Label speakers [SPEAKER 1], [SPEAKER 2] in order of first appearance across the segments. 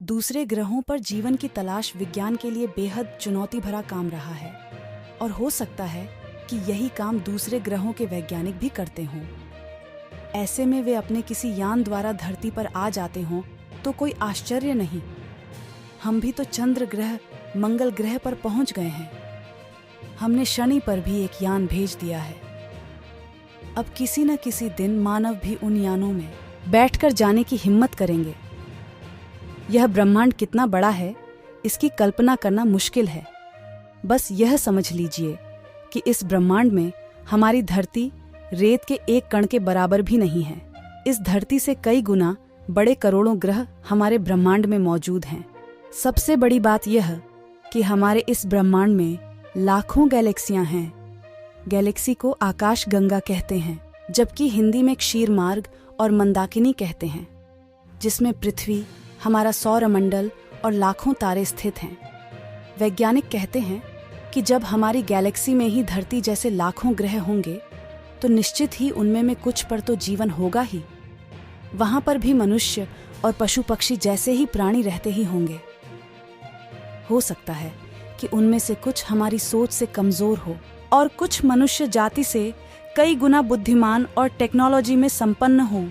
[SPEAKER 1] दूसरे ग्रहों पर जीवन की तलाश विज्ञान के लिए बेहद चुनौती भरा काम रहा है और हो सकता है कि यही काम दूसरे ग्रहों के वैज्ञानिक भी करते हों। ऐसे में वे अपने किसी यान द्वारा धरती पर आ जाते हों तो कोई आश्चर्य नहीं। हम भी तो चंद्र ग्रह, मंगल ग्रह पर पहुंच गए हैं। हमने शनि पर भी एक यान भेज दिया है। अब किसी न किसी दिन मानव भी उन यानों में बैठकर जाने की हिम्मत करेंगे। यह ब्रह्मांड कितना बड़ा है, इसकी कल्पना करना मुश्किल है। बस यह समझ लीजिए कि इस ब्रह्मांड में हमारी धरती रेत के एक कण के बराबर भी नहीं है। इस धरती से कई गुना बड़े करोड़ों ग्रह हमारे ब्रह्मांड में मौजूद हैं। सबसे बड़ी बात यह कि हमारे इस ब्रह्मांड में लाखों गैलेक्सियां हैं। गैलेक्सी को आकाश गंगा कहते हैं, जबकि हिंदी में क्षीर मार्ग और मंदाकिनी कहते हैं, जिसमें पृथ्वी, हमारा सौरमंडल और लाखों तारे स्थित हैं। वैज्ञानिक कहते हैं कि जब हमारी गैलेक्सी में ही धरती जैसे लाखों ग्रह होंगे तो निश्चित ही उनमें में कुछ पर तो जीवन होगा ही। वहां पर भी मनुष्य और पशु पक्षी जैसे ही प्राणी रहते ही होंगे। हो सकता है कि उनमें से कुछ हमारी सोच से कमजोर हो और कुछ मनुष्य जाति से कई गुना बुद्धिमान और टेक्नोलॉजी में संपन्न हो।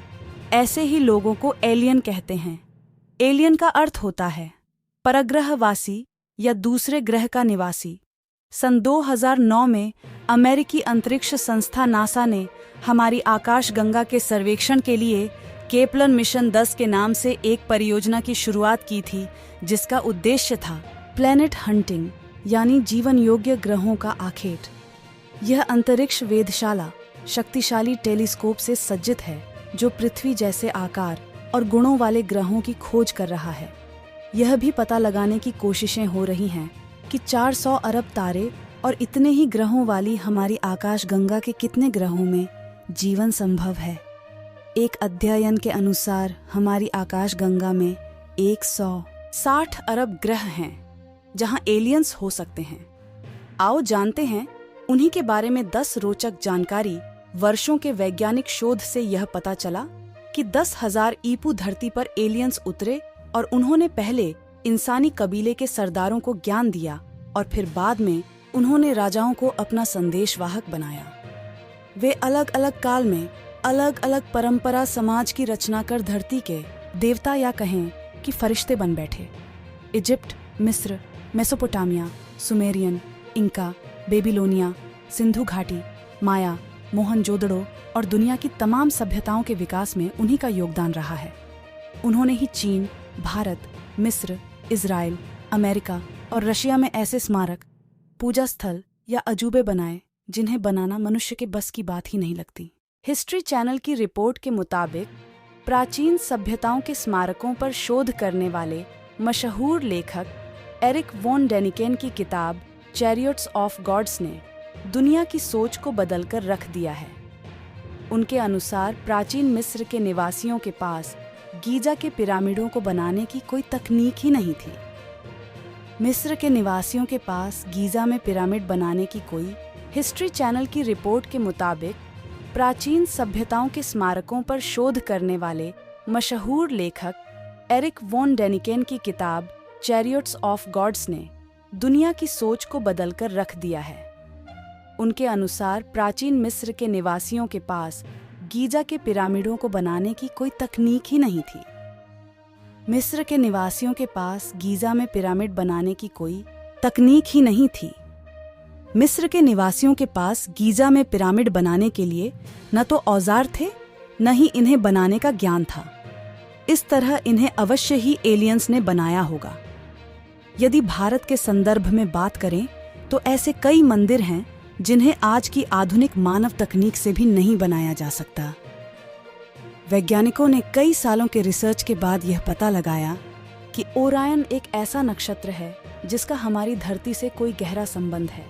[SPEAKER 1] ऐसे ही लोगों को एलियन कहते हैं। एलियन का अर्थ होता है परग्रहवासी या दूसरे ग्रह का निवासी। सन 2009 में अमेरिकी अंतरिक्ष संस्था नासा ने हमारी आकाशगंगा के सर्वेक्षण के लिए केपलन मिशन 10 के नाम से एक परियोजना की शुरुआत की थी, जिसका उद्देश्य था प्लैनेट हंटिंग, यानी जीवन योग्य ग्रहों का आखेट। यह अंतरिक्ष वेधशाला शक्तिशाली टेलीस्कोप से सज्जित है, जो पृथ्वी जैसे आकार और गुणों वाले ग्रहों की खोज कर रहा है। यह भी पता लगाने की कोशिशें हो रही हैं कि 400 अरब तारे और इतने ही ग्रहों वाली हमारी आकाशगंगा के कितने ग्रहों में जीवन संभव है। एक अध्ययन के अनुसार हमारी आकाशगंगा में 160 अरब ग्रह हैं जहां एलियंस हो सकते हैं। आओ जानते हैं उन्हीं के बारे में 10 रोचक जानकारी। वर्षों के वैज्ञानिक शोध से यह पता चला कि 10,000 ईपू धरती पर एलियंस उतरे और उन्होंने पहले इंसानी कबीले के सरदारों को ज्ञान दिया और फिर बाद में उन्होंने राजाओं को अपना संदेशवाहक बनाया। वे अलग अलग काल में अलग अलग परंपरा समाज की रचना कर धरती के देवता या कहें कि फरिश्ते बन बैठे। इजिप्ट, मिस्र, Mesopotamia, Sumerian, Inca, Babylonia, Sindhu घाटी, माया, मोहनजोदड़ो और दुनिया की तमाम सभ्यताओं के विकास में उन्हीं का योगदान रहा है। उन्होंने ही चीन, भारत, मिस्र, इजराइल, अमेरिका और रशिया में ऐसे स्मारक, पूजा स्थल या अजूबे बनाए जिन्हें बनाना मनुष्य के बस की बात ही नहीं लगती। हिस्ट्री चैनल की रिपोर्ट के मुताबिक प्राचीन सभ्यताओं के स्मारकों पर शोध करने वाले मशहूर लेखक एरिक वॉन डेनिकेन की किताब चैरियट्स ऑफ गॉड्स ने दुनिया की सोच को बदलकर रख दिया है। उनके अनुसार प्राचीन मिस्र के निवासियों के पास गीजा के पिरामिडों को बनाने की कोई तकनीक ही नहीं थी। मिस्र के निवासियों के पास गीजा में पिरामिड बनाने की कोई हिस्ट्री चैनल की रिपोर्ट के मुताबिक प्राचीन सभ्यताओं के स्मारकों पर शोध करने वाले मशहूर लेखक एरिक वॉन डेनिकेन की किताब चैरियट्स ऑफ गॉड्स ने दुनिया की सोच को बदलकर रख दिया है। उनके अनुसार प्राचीन मिस्र के निवासियों के पास गीजा के पिरामिडों को बनाने की कोई तकनीक ही नहीं थी। मिस्र के निवासियों के पास गीजा में पिरामिड बनाने की कोई तकनीक ही नहीं थी। मिस्र के निवासियों के पास गीजा में पिरामिड बनाने के लिए न तो औजार थे, न ही इन्हें बनाने का ज्ञान था। इस तरह इन्हें अवश्य ही एलियंस ने बनाया होगा। यदि भारत के संदर्भ में बात करें तो ऐसे कई मंदिर हैं जिन्हें आज की आधुनिक मानव तकनीक से भी नहीं बनाया जा सकता। वैज्ञानिकों ने कई सालों के रिसर्च के बाद यह पता लगाया कि ओरायन एक ऐसा नक्षत्र है जिसका हमारी धरती से कोई गहरा संबंध है।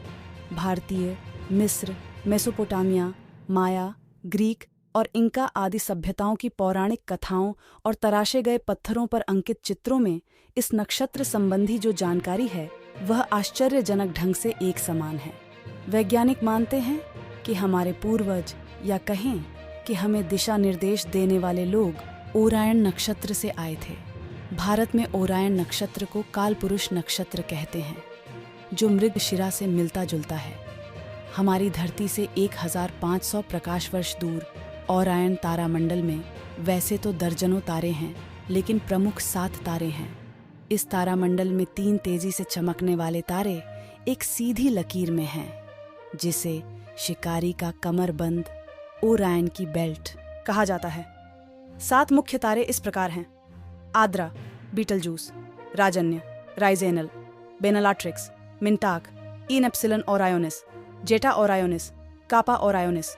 [SPEAKER 1] भारतीय, मिस्र, मेसोपोटामिया, माया, ग्रीक और इंका आदि सभ्यताओं की पौराणिक कथाओं और तराशे गए पत्थरों पर अंकित चित्रों में इस नक्षत्र संबंधी जो जानकारी है वह आश्चर्यजनक ढंग से एक समान है। वैज्ञानिक मानते हैं कि हमारे पूर्वज या कहें कि हमें दिशा निर्देश देने वाले लोग ओरायन नक्षत्र से आए थे। भारत में ओरायन नक्षत्र को कालपुरुष नक्षत्र कहते हैं, जो मृगशिरा से मिलता जुलता है। हमारी धरती से 1500 प्रकाश वर्ष दूर ओरायन तारामंडल में वैसे तो दर्जनों तारे हैं, लेकिन प्रमुख 7 तारे हैं। इस तारामंडल में 3 तेजी से चमकने वाले तारे एक सीधी लकीर में हैं, जिसे शिकारी का कमरबंद, ओरायन की बेल्ट कहा जाता है। 7 मुख्य तारे इस प्रकार हैं: आद्रा, बीटलजूस, राजन्य, राइजेनल, बेनलाट्रिक्स, मिंटाक, इन एप्सिलन ओरायोनिस, जेटा ओरायोनिस, कापा ओरायोनिस।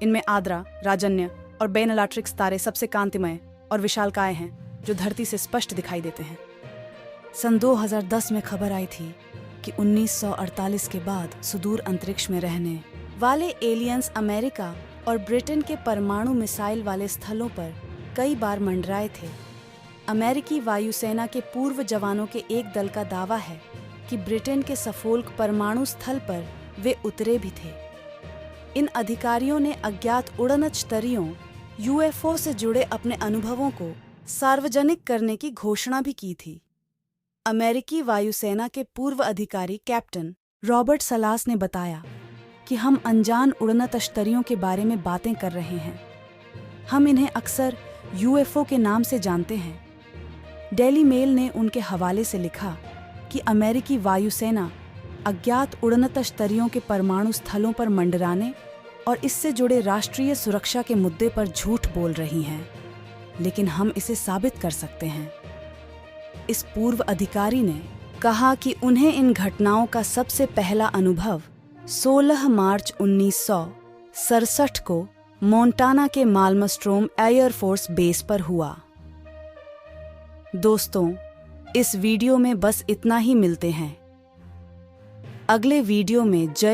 [SPEAKER 1] इनमें आद्रा, राजन्य और बेनलाट्रिक्स तारे सबसे कांतिमय और विशालकाय हैं, जो धरती से स्पष्ट दिखाई देते हैं। सन 2010 में खबर आई थी कि 1948 के बाद सुदूर अंतरिक्ष में रहने वाले एलियंस अमेरिका और ब्रिटेन के परमाणु मिसाइल वाले स्थलों पर कई बार मंडराए थे। अमेरिकी वायुसेना के पूर्व जवानों के एक दल का दावा है कि ब्रिटेन के सफोल्क परमाणु स्थल पर वे उतरे भी थे। इन अधिकारियों ने अज्ञात उड़नचतरियों यूएफओ से जुड़े अपने अनुभवों को सार्वजनिक करने की घोषणा भी की थी। अमेरिकी वायुसेना के पूर्व अधिकारी कैप्टन रॉबर्ट सलास ने बताया कि हम अनजान उड़नतश्तरियों के बारे में बातें कर रहे हैं। हम इन्हें अक्सर यूएफओ के नाम से जानते हैं। डेली मेल ने उनके हवाले से लिखा कि अमेरिकी वायुसेना अज्ञात उड़नतश्तरियों के परमाणु स्थलों पर मंडराने और इससे जुड़े राष्ट्रीय सुरक्षा के मुद्दे पर झूठ बोल रही हैं, लेकिन हम इसे साबित कर सकते हैं। इस पूर्व अधिकारी ने कहा कि उन्हें इन घटनाओं का सबसे पहला अनुभव 16 मार्च 1967 को मोंटाना के माल्मस्ट्रोम एयरफोर्स बेस पर हुआ। दोस्तों, इस वीडियो में बस इतना ही। मिलते हैं अगले वीडियो में। जय